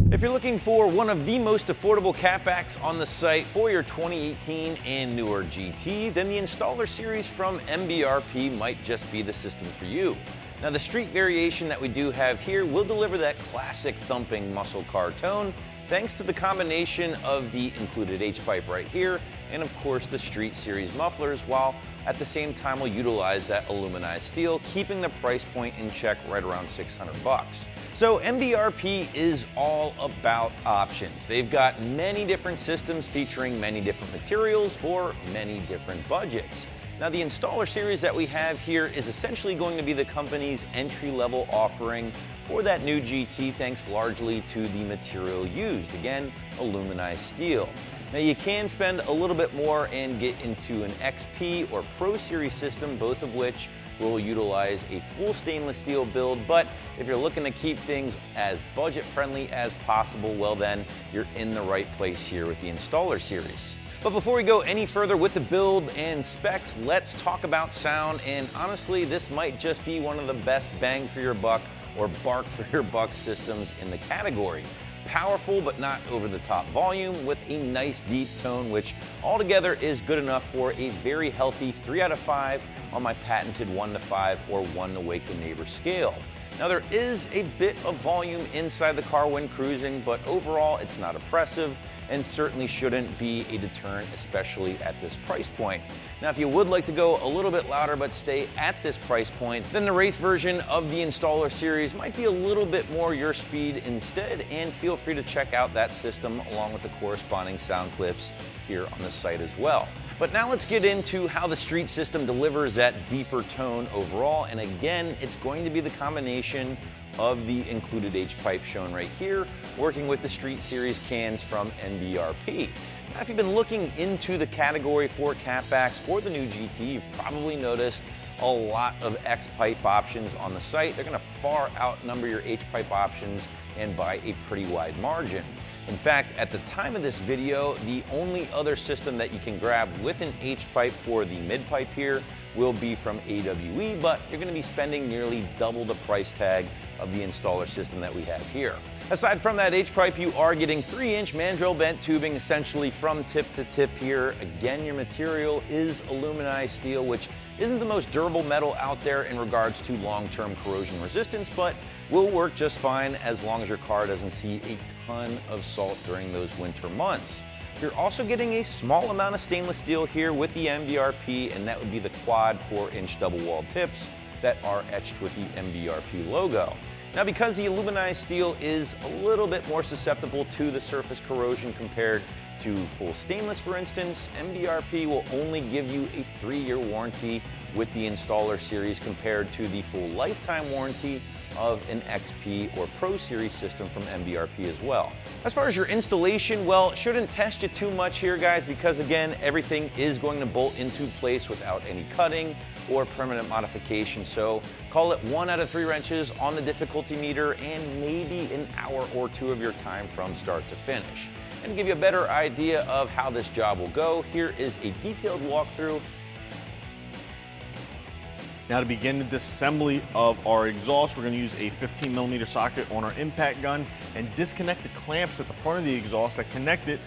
If you're looking for one of the most affordable catbacks on the site for your 2018 and newer GT, then the Installer Series from MBRP might just be the system for you. Now, the street variation that we do have here will deliver that classic thumping muscle car tone, thanks to the combination of the included H-pipe right here, and of course the Street Series mufflers, while at the same time will utilize that aluminized steel, keeping the price point in check right around 600 bucks. So MBRP is all about options. They've got many different systems featuring many different materials for many different budgets. Now, the Installer Series that we have here is essentially going to be the company's entry-level offering for that new GT, thanks largely to the material used. Again, aluminized steel. Now, you can spend a little bit more and get into an XP or Pro Series system, both of which will utilize a full stainless steel build, but if you're looking to keep things as budget-friendly as possible, well then, you're in the right place here with the Installer Series. But before we go any further with the build and specs, let's talk about sound, and honestly, this might just be one of the best bang for your buck or bark for your buck systems in the category. Powerful but not over the top volume with a nice deep tone, which altogether is good enough for a very healthy 3 out of 5 on my patented 1 to 5 or 1 to wake the neighbor scale. Now, there is a bit of volume inside the car when cruising, but overall it's not oppressive and certainly shouldn't be a deterrent, especially at this price point. Now, if you would like to go a little bit louder but stay at this price point, then the race version of the Installer Series might be a little bit more your speed instead, and feel free to check out that system along with the corresponding sound clips here on the site as well. But now let's get into how the street system delivers that deeper tone overall, and again, it's going to be the combination of the included H-pipe shown right here, working with the Street Series cans from MBRP. Now, if you've been looking into the category for catbacks for the new GT, you've probably noticed a lot of X-pipe options on the site. They're gonna far outnumber your H-pipe options and by a pretty wide margin. In fact, at the time of this video, the only other system that you can grab with an H-pipe for the mid-pipe here will be from AWE, but you're gonna be spending nearly double the price tag of the installer system that we have here. Aside from that H-pipe, you are getting 3-inch mandrel bent tubing essentially from tip to tip here. Again, your material is aluminized steel, which isn't the most durable metal out there in regards to long-term corrosion resistance, but will work just fine as long as your car doesn't see a ton of salt during those winter months. You're also getting a small amount of stainless steel here with the MBRP, and that would be the quad 4-inch double-walled tips that are etched with the MBRP logo. Now, because the aluminized steel is a little bit more susceptible to the surface corrosion compared to full stainless, for instance, MBRP will only give you a 3-year warranty with the Installer Series compared to the full lifetime warranty of an XP or Pro Series system from MBRP as well. As far as your installation, well, shouldn't test you too much here, guys, because again, everything is going to bolt into place without any cutting or permanent modification. So call it 1 out of 3 wrenches on the difficulty meter and maybe an hour or 2 of your time from start to finish. And to give you a better idea of how this job will go, here is a detailed walkthrough. Now, to begin the disassembly of our exhaust, we're going to use a 15mm socket on our impact gun and disconnect the clamps at the front of the exhaust that connect it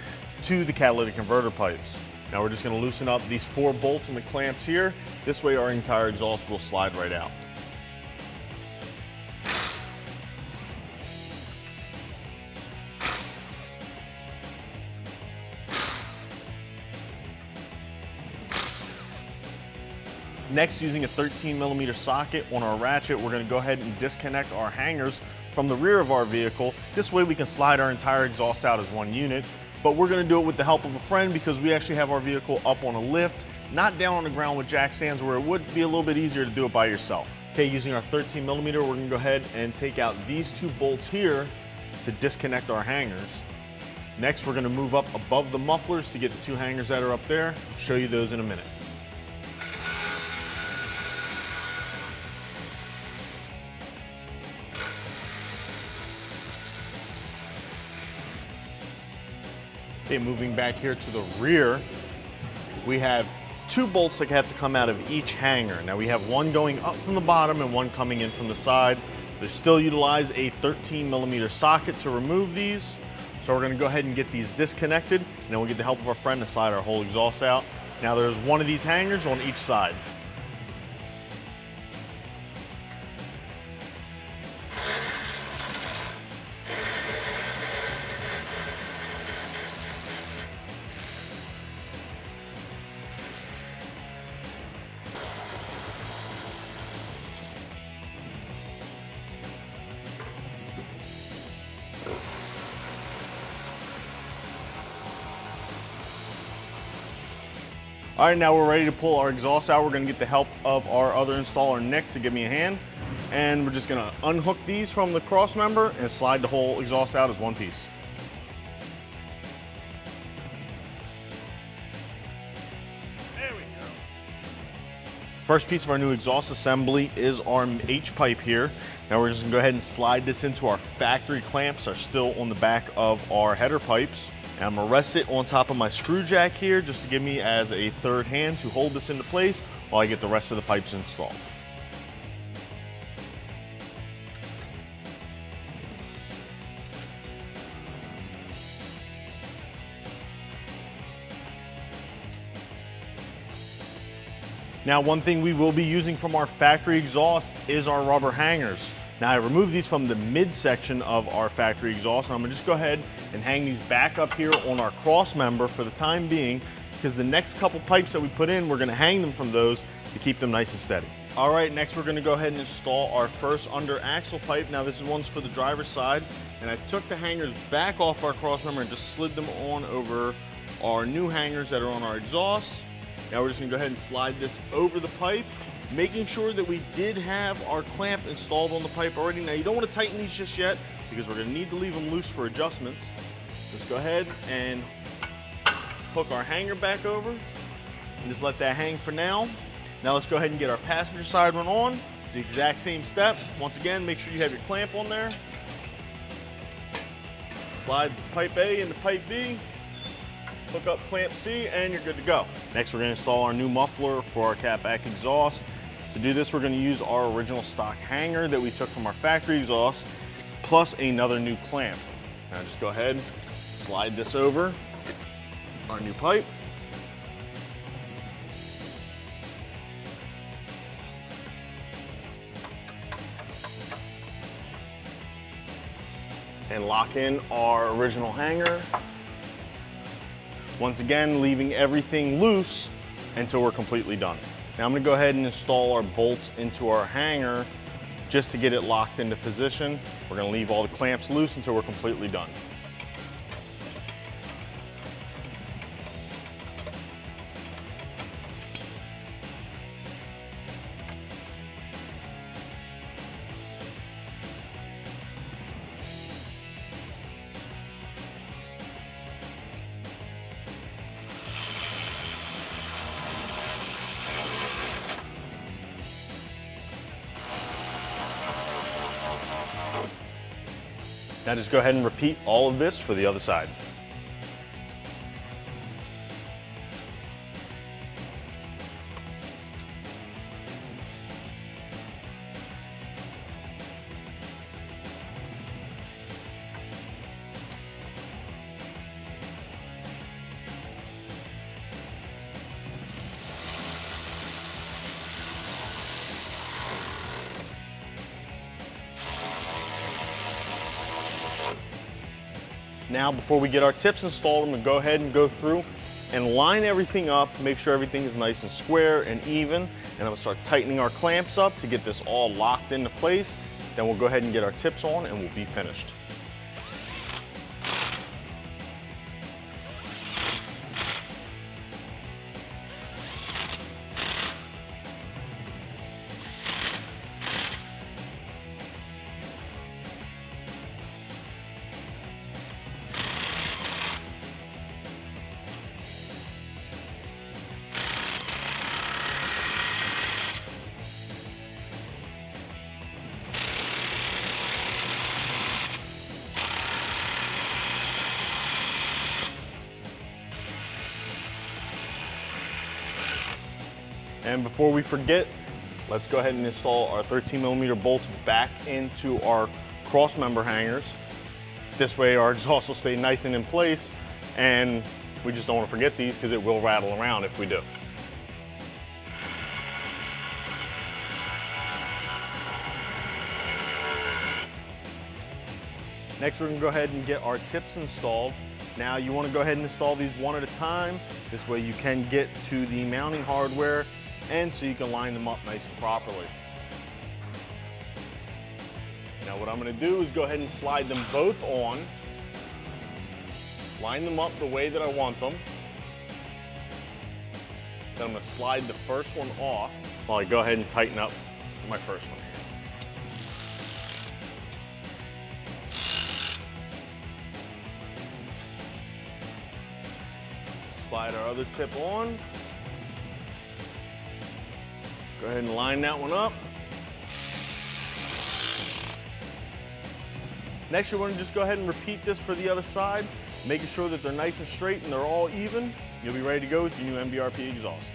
to the catalytic converter pipes. Now, we're just going to loosen up these 4 bolts and the clamps here. This way our entire exhaust will slide right out. Next, using a 13mm socket on our ratchet, we're going to go ahead and disconnect our hangers from the rear of our vehicle. This way we can slide our entire exhaust out as one unit, but we're going to do it with the help of a friend because we actually have our vehicle up on a lift not down on the ground with jack stands where it would be a little bit easier to do it by yourself. Okay, using our 13mm, we're gonna go ahead and take out these 2 bolts here to disconnect our hangers. Next, we're gonna move up above the mufflers to get the 2 hangers that are up there. I'll show you those in a minute. Okay, moving back here to the rear, we have 2 bolts that have to come out of each hanger. Now we have one going up from the bottom and one coming in from the side. They still utilize a 13mm socket to remove these. So we're gonna go ahead and get these disconnected, and then we'll get the help of our friend to slide our whole exhaust out. Now there's one of these hangers on each side. All right, now we're ready to pull our exhaust out. We're gonna get the help of our other installer, Nick, to give me a hand. And we're just gonna unhook these from the cross member and slide the whole exhaust out as one piece. There we go. First piece of our new exhaust assembly is our H-pipe here. Now we're just gonna go ahead and slide this into our factory clamps, are still on the back of our header pipes. And I'm gonna rest it on top of my screw jack here just to give me as a third hand to hold this into place while I get the rest of the pipes installed. Now, one thing we will be using from our factory exhaust is our rubber hangers. Now I removed these from the midsection of our factory exhaust, and I'm gonna just go ahead and hang these back up here on our cross member for the time being, because the next couple pipes that we put in, we're gonna hang them from those to keep them nice and steady. All right, next we're gonna go ahead and install our first under axle pipe. Now this one's for the driver's side, and I took the hangers back off our cross member and just slid them on over our new hangers that are on our exhaust. Now we're just gonna go ahead and slide this over the pipe, making sure that we did have our clamp installed on the pipe already. Now you don't want to tighten these just yet because we're gonna need to leave them loose for adjustments. Just go ahead and hook our hanger back over and just let that hang for now. Now let's go ahead and get our passenger side one on. It's the exact same step. Once again, make sure you have your clamp on there. Slide pipe A into pipe B. Hook up clamp C and you're good to go. Next, we're gonna install our new muffler for our catback exhaust. To do this, we're gonna use our original stock hanger that we took from our factory exhaust, plus another new clamp. Now just go ahead, slide this over our new pipe. And lock in our original hanger. Once again, leaving everything loose until we're completely done. Now I'm gonna go ahead and install our bolts into our hanger just to get it locked into position. We're gonna leave all the clamps loose until we're completely done. Now just go ahead and repeat all of this for the other side. Now, before we get our tips installed, I'm gonna go ahead and go through and line everything up, make sure everything is nice and square and even, and I'm gonna start tightening our clamps up to get this all locked into place. Then we'll go ahead and get our tips on and we'll be finished. And before we forget, let's go ahead and install our 13mm bolts back into our cross member hangers. This way our exhaust will stay nice and in place, and we just don't want to forget these because it will rattle around if we do. Next, we're gonna go ahead and get our tips installed. Now, you wanna go ahead and install these one at a time. This way you can get to the mounting hardware, and so you can line them up nice and properly. Now, what I'm gonna do is go ahead and slide them both on, line them up the way that I want them. Then I'm gonna slide the first one off while I go ahead and tighten up my first one. Slide our other tip on. Go ahead and line that one up. Next, you're going to just go ahead and repeat this for the other side, making sure that they're nice and straight and they're all even. You'll be ready to go with your new MBRP exhaust.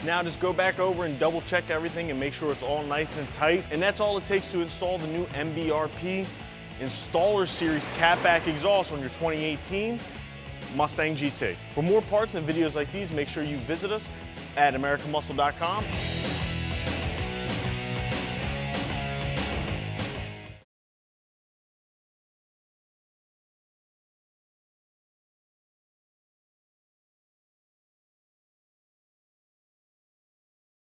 Now just go back over and double check everything and make sure it's all nice and tight. And that's all it takes to install the new MBRP Installer Series catback exhaust on your 2018 Mustang GT. For more parts and videos like these, make sure you visit us at AmericanMuscle.com.